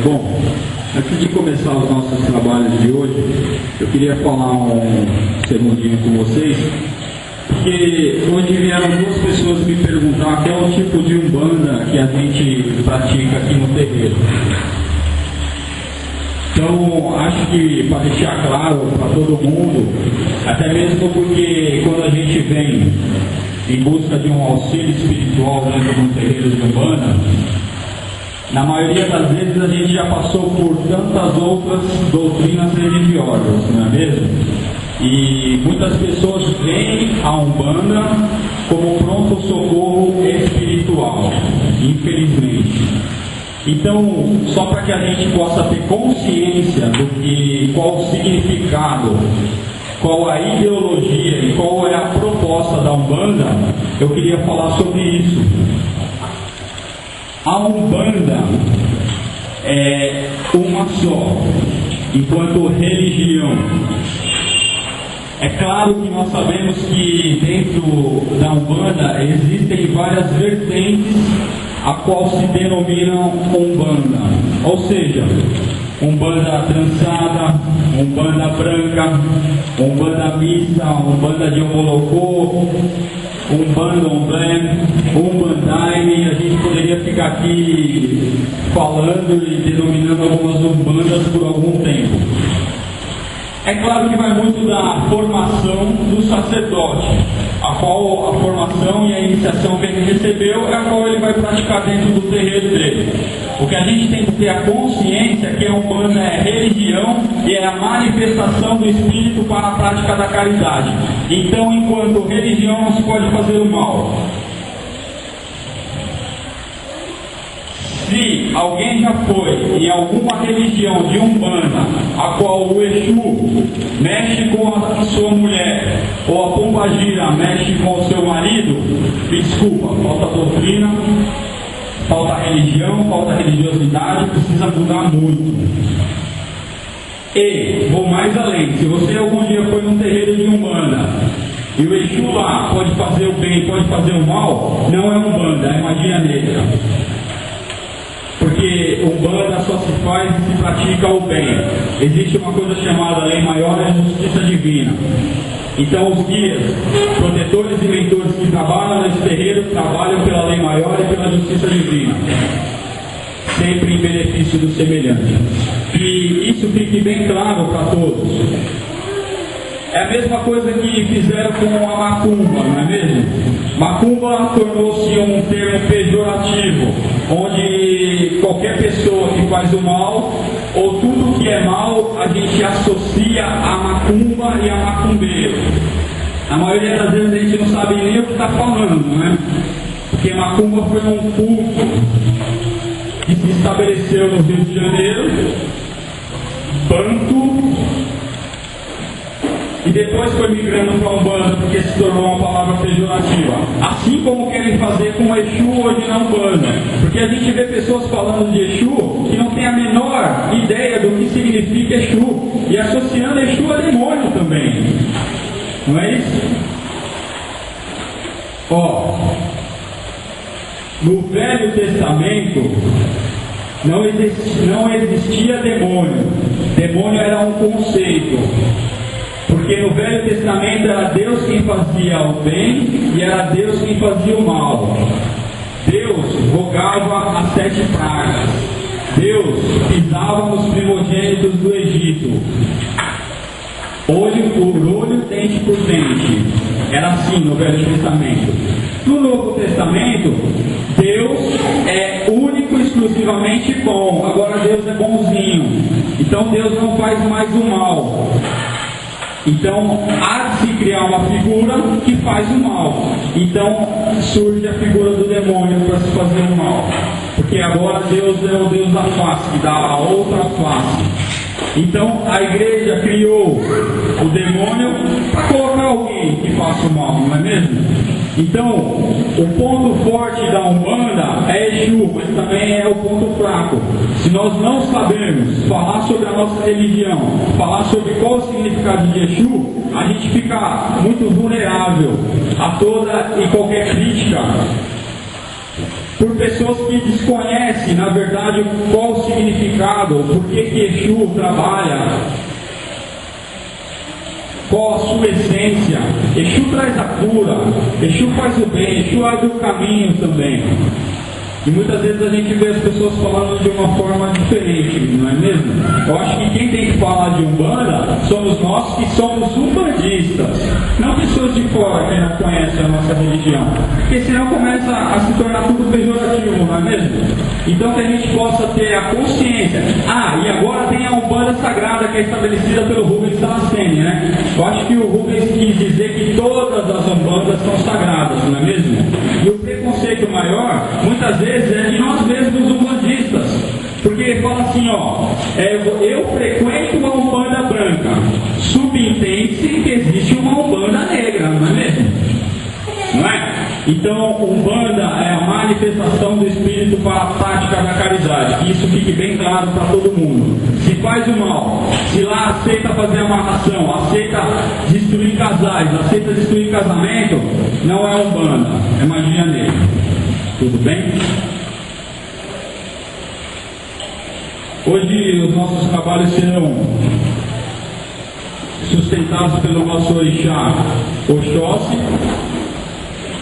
Bom, antes de começar os nossos trabalhos de hoje, eu queria falar um segundinho com vocês, porque hoje vieram duas pessoas me perguntar qual é o tipo de umbanda que a gente pratica aqui no terreiro. Então, acho que para deixar claro para todo mundo, até mesmo porque quando a gente vem em busca de um auxílio espiritual dentro de um terreiro de umbanda, na maioria das vezes a gente já passou por tantas outras doutrinas religiosas, não é mesmo? E muitas pessoas veem a umbanda como pronto-socorro espiritual, infelizmente. Então, só para que a gente possa ter consciência qual o significado, qual a ideologia e qual é a proposta da umbanda, eu queria falar sobre isso. A umbanda é uma só, enquanto religião. É claro que nós sabemos que dentro da umbanda existem várias vertentes a qual se denominam umbanda, ou seja, umbanda trançada, umbanda branca, umbanda mista, umbanda de homolocô, umbanda umbandaime. A gente poderia ficar aqui falando e denominando algumas umbandas por algum tempo. É claro que vai muito da formação do sacerdote, a qual a formação e a iniciação que ele recebeu é a qual ele vai praticar dentro do terreiro dele. O que a gente tem que ter a consciência é que a umbanda é religião e é a manifestação do Espírito para a prática da caridade. Então, enquanto religião, não se pode fazer o mal. Se alguém já foi em alguma religião de umbanda, a qual o Exu mexe com a sua mulher, ou a Pombagira mexe com o seu marido, me desculpa, falta doutrina, falta religião, falta religiosidade, precisa mudar muito. E, vou mais além, se você algum dia foi num terreiro de umbanda, e o Exu lá pode fazer o bem, pode fazer o mal, não é umbanda, é magia negra. Porque umbanda só se faz e se pratica o bem. Existe uma coisa chamada lei maior e justiça divina. Então os guias, protetores e mentores que trabalham nesse terreiro, trabalham pela lei maior e pela justiça divina, sempre em benefício do semelhante. E isso fique bem claro para todos. É a mesma coisa que fizeram com a macumba, não é mesmo? Macumba tornou-se um termo pejorativo, onde qualquer pessoa que faz o mal, ou tudo que é mal, a gente associa a macumba e a macumbeiro. A maioria das vezes a gente não sabe nem o que está falando, não é? Porque macumba foi um culto que se estabeleceu no Rio de Janeiro, banto, e depois foi migrando para Umbanda, porque se tornou uma palavra pejorativa. Assim como querem fazer com Exu hoje na Umbanda. Porque a gente vê pessoas falando de Exu que não tem a menor ideia do que significa Exu. E associando Exu a demônio também. Não é isso? No Velho Testamento não existia demônio. Demônio era um conceito. Porque no Velho Testamento era Deus quem fazia o bem e era Deus quem fazia o mal. Deus rogava as 7 pragas. Deus pisava nos primogênitos do Egito. Olho por olho, dente por dente. Era assim no Velho Testamento. No Novo Testamento, Deus é único e exclusivamente bom. Agora Deus é bonzinho. Então Deus não faz mais o mal. Então, há de se criar uma figura que faz o mal. Então, surge a figura do demônio para se fazer o mal. Porque agora Deus é o Deus da face, que dá a outra face. Então, a igreja criou o demônio para colocar alguém que faça o mal, não é mesmo? Então, o ponto forte da Umbanda é Exu, mas também é o ponto fraco. Se nós não sabemos falar sobre a nossa religião, falar sobre qual o significado de Exu, a gente fica muito vulnerável a toda e qualquer crítica por pessoas que desconhecem, na verdade, qual o significado, por que Exu trabalha, qual a sua essência. Exu traz a cura, Exu faz o bem, Exu abre o caminho também. E muitas vezes a gente vê as pessoas falando de uma forma diferente, não é mesmo? Eu acho que quem tem que falar de Umbanda somos nós que somos umbandistas, não pessoas de fora que não conhecem a nossa religião, porque senão começa a se tornar tudo pejorativo, não é mesmo? Então que a gente possa ter a consciência. E agora tem a Umbanda Sagrada, que é estabelecida pelo Rubens Damascene, né? Eu acho que o Rubens quis dizer que todas as Umbandas são sagradas, não é mesmo? E o preconceito maior, muitas vezes, é de nós mesmos umbandistas, porque ele fala assim, eu frequento uma Umbanda branca, subentende-se que existe uma Umbanda negra, não é mesmo? Não é? Então, Umbanda é a manifestação do Espírito para a prática da caridade, que isso fique bem claro para todo mundo. Se faz o mal, se lá aceita fazer amarração, aceita destruir casais, aceita destruir casamento, não é Umbanda, é magia negra. Tudo bem? Hoje os nossos trabalhos serão sustentados pelo nosso orixá Oxóssi,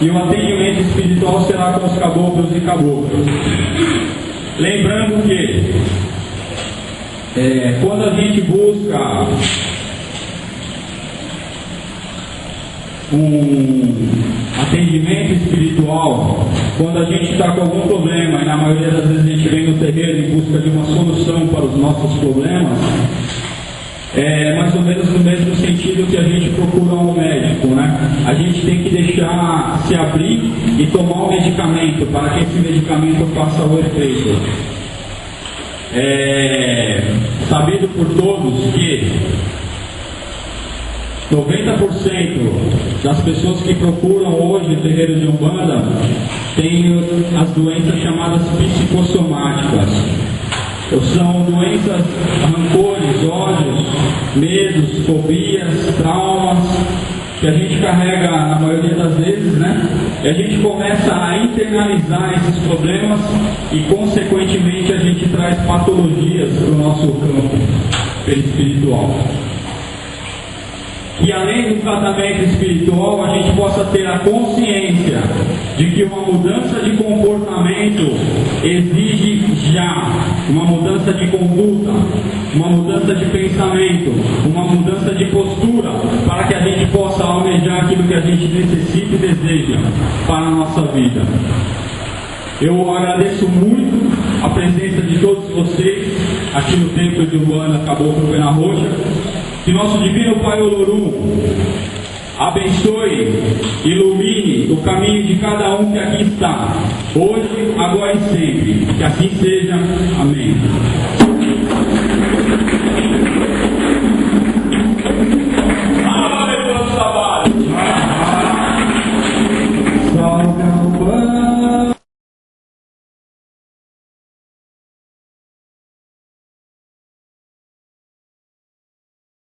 e o atendimento espiritual será com os caboclos e caboclas. Lembrando que quando a gente busca um atendimento espiritual, quando a gente está com algum problema, e na maioria das vezes a gente vem no terreiro em busca de uma solução para os nossos problemas, é mais ou menos no mesmo sentido que a gente procura um médico, né? A gente tem que deixar se abrir e tomar um medicamento para que esse medicamento faça o efeito. É sabido por todos que 90% das pessoas que procuram hoje o terreiro de Umbanda têm as doenças chamadas psicossomáticas. São doenças, rancores, ódios, medos, fobias, traumas, que a gente carrega na maioria das vezes, né? E a gente começa a internalizar esses problemas e, consequentemente, a gente traz patologias para o nosso campo espiritual. E além do tratamento espiritual, a gente possa ter a consciência de que uma mudança de comportamento exige já uma mudança de conduta, uma mudança de pensamento, uma mudança de postura, para que a gente possa almejar aquilo que a gente necessita e deseja para a nossa vida. Eu agradeço muito a presença de todos vocês aqui no Templo de Umbanda Caboclo Pena Roxa. Que nosso Divino Pai Olorum abençoe, ilumine o caminho de cada um que aqui está, hoje, agora e sempre. Que assim seja,